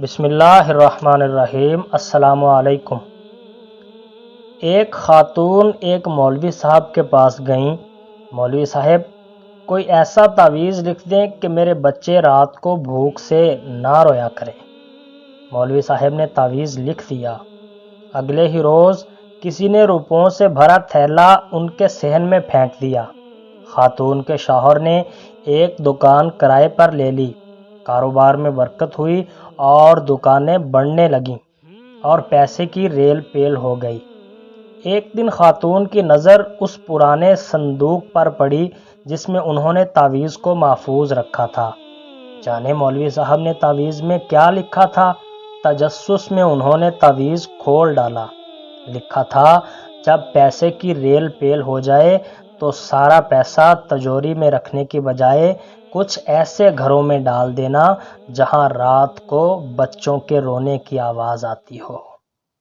بسم اللہ الرحمن الرحیم۔ السلام علیکم۔ ایک خاتون ایک مولوی صاحب کے پاس گئیں۔ مولوی صاحب، کوئی ایسا تعویذ لکھ دیں کہ میرے بچے رات کو بھوک سے نہ رویا کریں۔ مولوی صاحب نے تعویذ لکھ دیا۔ اگلے ہی روز کسی نے روپوں سے بھرا تھیلا ان کے صحن میں پھینک دیا۔ خاتون کے شوہر نے ایک دکان کرائے پر لے لی۔ کاروبار میں برکت ہوئی اور دکانیں بڑھنے لگیں اور پیسے کی ریل پیل ہو گئی۔ ایک دن خاتون کی نظر اس پرانے صندوق پر پڑی جس میں انہوں نے تعویذ کو محفوظ رکھا تھا۔ جانے مولوی صاحب نے تعویذ میں کیا لکھا تھا؟ تجسس میں انہوں نے تعویذ کھول ڈالا۔ لکھا تھا، جب پیسے کی ریل پیل ہو جائے تو سارا پیسہ تجوری میں رکھنے کی بجائے کچھ ایسے گھروں میں ڈال دینا جہاں رات کو بچوں کے رونے کی آواز آتی ہو۔